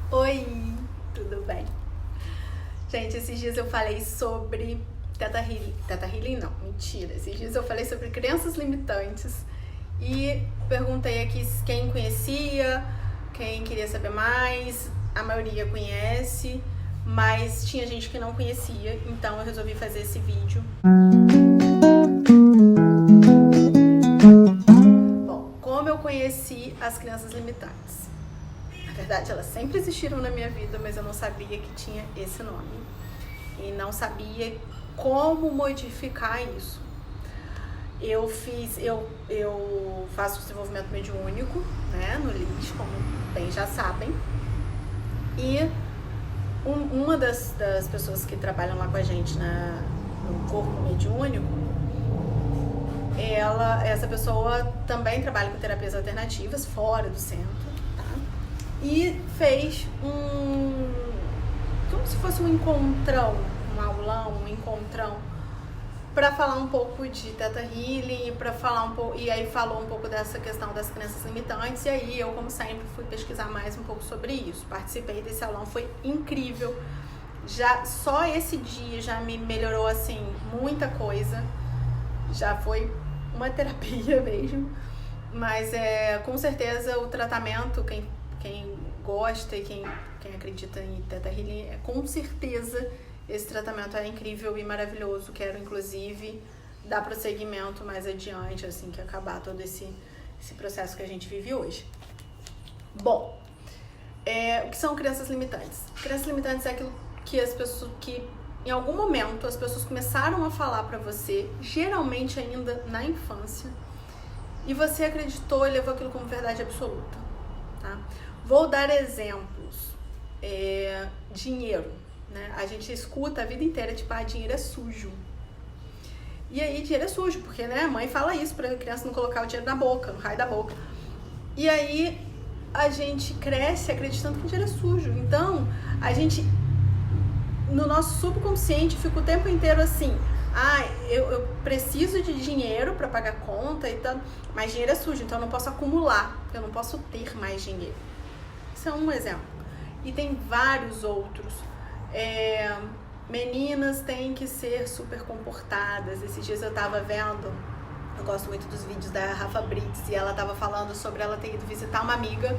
Oi, tudo bem? Gente, esses dias eu falei sobre Teta Healing não, mentira. Esses dias eu falei sobre crenças limitantes e perguntei aqui quem conhecia, quem queria saber mais. A maioria conhece, mas tinha gente que não conhecia, então eu resolvi fazer esse vídeo. Bom, como eu conheci as crenças limitantes? Na verdade, elas sempre existiram na minha vida, mas eu não sabia que tinha esse nome. E não sabia como modificar isso. Eu faço desenvolvimento mediúnico, né, no LIS, como bem já sabem. E uma das pessoas que trabalham lá com a gente no corpo mediúnico, essa pessoa também trabalha com terapias alternativas fora do centro, tá? E fez como se fosse um encontrão, um aulão, um encontrão, para falar um pouco de Theta Healing, e aí falou um pouco dessa questão das crenças limitantes, e aí eu, como sempre, fui pesquisar mais um pouco sobre isso. Participei desse aulão, foi incrível. Já só esse dia já me melhorou, assim, muita coisa. Já foi uma terapia mesmo. Mas com certeza o tratamento, quem gosta e quem acredita em Theta Healing, com certeza esse tratamento é incrível e maravilhoso. Quero, inclusive, dar prosseguimento mais adiante, assim que acabar todo esse processo que a gente vive hoje. Bom, o que são crenças limitantes? Crenças limitantes é aquilo que em algum momento as pessoas começaram a falar pra você, geralmente ainda na infância, e você acreditou e levou aquilo como verdade absoluta, tá? Vou dar exemplos. Dinheiro, né? A gente escuta a vida inteira, tipo, dinheiro é sujo. E aí, dinheiro é sujo, porque, né, a mãe fala isso pra criança não colocar o dinheiro na boca, no raio da boca. E aí, a gente cresce acreditando que o dinheiro é sujo. Então, a gente, no nosso subconsciente, fica o tempo inteiro assim, eu preciso de dinheiro pra pagar conta e tal, mas dinheiro é sujo, então eu não posso acumular, eu não posso ter mais dinheiro. Isso é um exemplo. E tem vários outros. Meninas têm que ser super comportadas. Esses dias eu tava vendo, eu gosto muito dos vídeos da Rafa Brits, e ela tava falando sobre ela ter ido visitar uma amiga,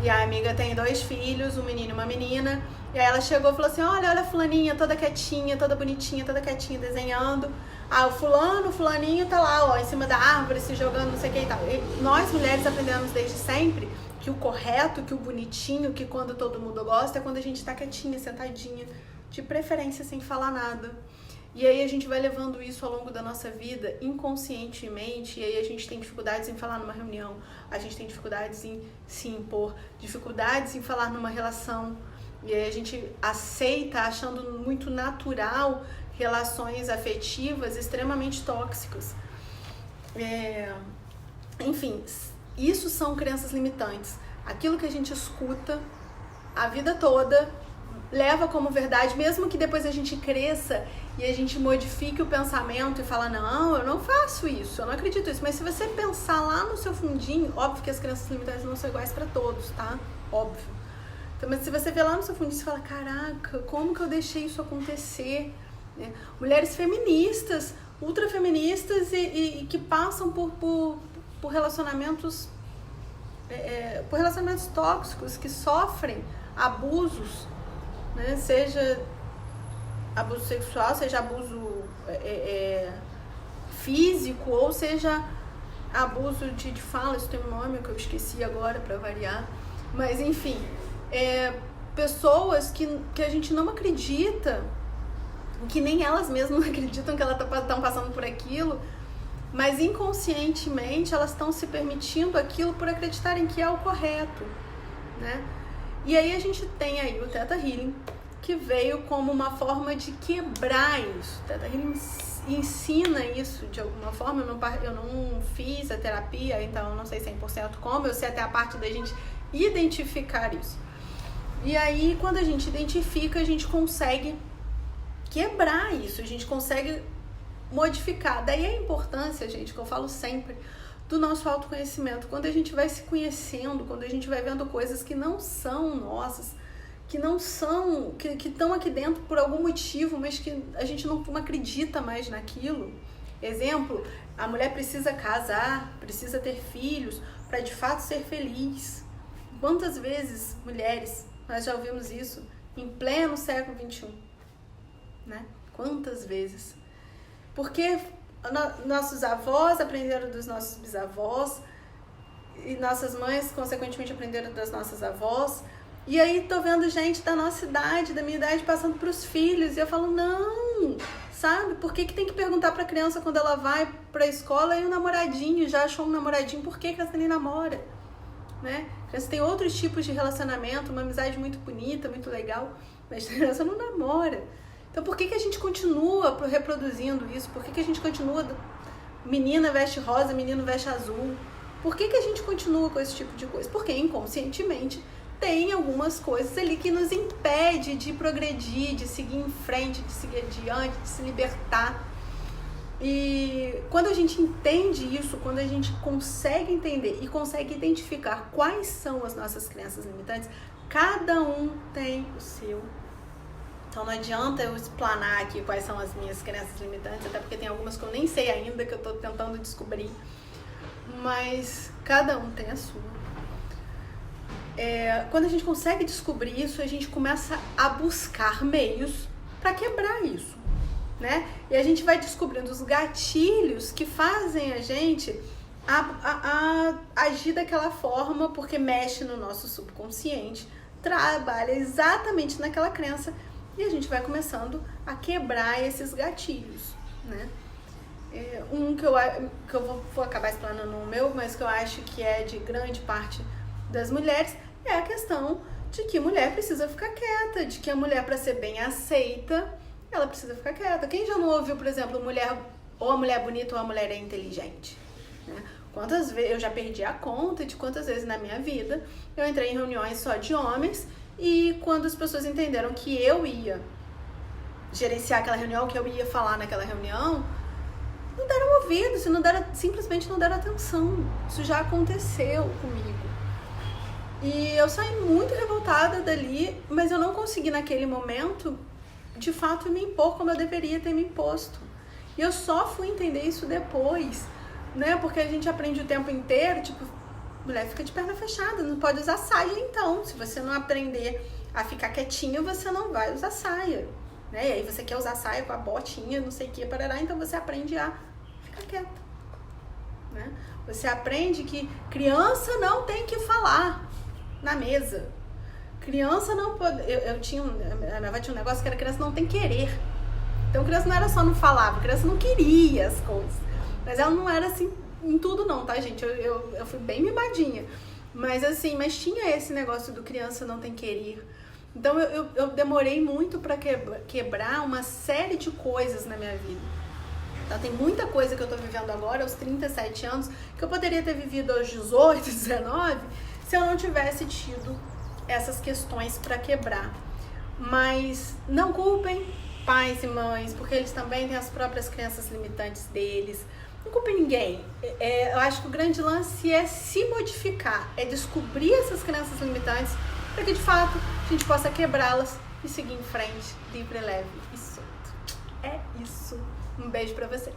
e a amiga tem 2 filhos, um menino e uma menina, e aí ela chegou e falou assim, olha a fulaninha, toda quietinha, toda bonitinha, toda quietinha, desenhando. O fulaninho tá lá, em cima da árvore, se jogando, não sei o que e tal. E nós mulheres aprendemos desde sempre que o correto, que o bonitinho, que quando todo mundo gosta, é quando a gente tá quietinha, sentadinha, de preferência sem falar nada. E aí a gente vai levando isso ao longo da nossa vida inconscientemente, e aí a gente tem dificuldades em falar numa reunião, a gente tem dificuldades em se impor, dificuldades em falar numa relação, e aí a gente aceita, achando muito natural, relações afetivas extremamente tóxicas. Enfim, isso são crenças limitantes. Aquilo que a gente escuta a vida toda, leva como verdade, mesmo que depois a gente cresça e a gente modifique o pensamento e fala, não, eu não faço isso, eu não acredito nisso. Mas se você pensar lá no seu fundinho, óbvio que as crenças limitantes não são iguais para todos, tá? Óbvio. Então, mas se você vê lá no seu fundinho, você fala, caraca, como que eu deixei isso acontecer? Mulheres feministas, ultrafeministas e que passam por relacionamentos tóxicos, que sofrem abusos, né? Seja abuso sexual, seja abuso físico, ou seja abuso de fala. Isso tem um nome que eu esqueci agora para variar, mas enfim, pessoas que a gente não acredita, que nem elas mesmas não acreditam que elas estão passando por aquilo, mas inconscientemente elas estão se permitindo aquilo por acreditarem que é o correto, né? E aí a gente tem aí o Theta Healing, que veio como uma forma de quebrar isso. O Theta Healing ensina isso de alguma forma. Eu não fiz a terapia, então eu não sei 100% como, eu sei até a parte da gente identificar isso. E aí, quando a gente identifica, a gente consegue quebrar isso, a gente consegue modificar. Daí a importância, gente, que eu falo sempre, do nosso autoconhecimento, quando a gente vai se conhecendo, quando a gente vai vendo coisas que não são nossas, que não são, que estão aqui dentro por algum motivo, mas que a gente não acredita mais naquilo. Exemplo, a mulher precisa casar, precisa ter filhos para de fato ser feliz. Quantas vezes, mulheres, nós já ouvimos isso em pleno século XXI, né? Quantas vezes? Porque nossos avós aprenderam dos nossos bisavós e nossas mães, consequentemente, aprenderam das nossas avós. E aí tô vendo gente da nossa idade, da minha idade, passando pros filhos. E eu falo, não, sabe? Por que tem que perguntar pra criança quando ela vai pra escola e o namoradinho, já achou um namoradinho, por que a criança nem namora? Né? A criança tem outros tipos de relacionamento, uma amizade muito bonita, muito legal, mas a criança não namora. Então por que a gente continua reproduzindo isso? Por que a gente continua, menina veste rosa, menino veste azul? Por que a gente continua com esse tipo de coisa? Porque inconscientemente tem algumas coisas ali que nos impede de progredir, de seguir em frente, de seguir adiante, de se libertar. E quando a gente entende isso, quando a gente consegue entender e consegue identificar quais são as nossas crenças limitantes, cada um tem o seu. Então não adianta eu explanar aqui quais são as minhas crenças limitantes, até porque tem algumas que eu nem sei ainda, que eu estou tentando descobrir. Mas cada um tem a sua. Quando a gente consegue descobrir isso, a gente começa a buscar meios para quebrar isso, né? E a gente vai descobrindo os gatilhos que fazem a gente a agir daquela forma, porque mexe no nosso subconsciente, trabalha exatamente naquela crença, e a gente vai começando a quebrar esses gatilhos, né? Que eu vou acabar explanando o meu, mas que eu acho que é de grande parte das mulheres, é a questão de que mulher precisa ficar quieta, de que a mulher, para ser bem aceita, ela precisa ficar quieta. Quem já não ouviu, por exemplo, ou a mulher é bonita ou a mulher é inteligente? Né? Quantas vezes eu já perdi a conta de quantas vezes na minha vida eu entrei em reuniões só de homens, e quando as pessoas entenderam que eu ia gerenciar aquela reunião, que eu ia falar naquela reunião, não deram ouvido, simplesmente não deram atenção. Isso já aconteceu comigo. E eu saí muito revoltada dali, mas eu não consegui naquele momento, de fato, me impor como eu deveria ter me imposto. E eu só fui entender isso depois, né? Porque a gente aprende o tempo inteiro, tipo, mulher fica de perna fechada, não pode usar saia então. Se você não aprender a ficar quietinha, você não vai usar saia, né? E aí você quer usar saia com a botinha, não sei o que, parará, então você aprende a ficar quieta, né? Você aprende que criança não tem que falar na mesa. Criança não pode... A minha avó tinha um negócio que era criança não tem querer. Então criança não era só não falava, criança não queria as coisas. Mas ela não era assim em tudo não, tá, gente? Eu fui bem mimadinha. Mas assim, mas tinha esse negócio do criança não tem querer. Então eu demorei muito pra quebrar uma série de coisas na minha vida. Então tem muita coisa que eu tô vivendo agora, aos 37 anos, que eu poderia ter vivido aos 18, 19, se eu não tivesse tido essas questões para quebrar. Mas não culpem pais e mães, porque eles também têm as próprias crenças limitantes deles. Não culpem ninguém. Eu acho que o grande lance é se modificar, é descobrir essas crenças limitantes para que de fato a gente possa quebrá-las e seguir em frente, livre, leve e solto. É isso. Um beijo para vocês.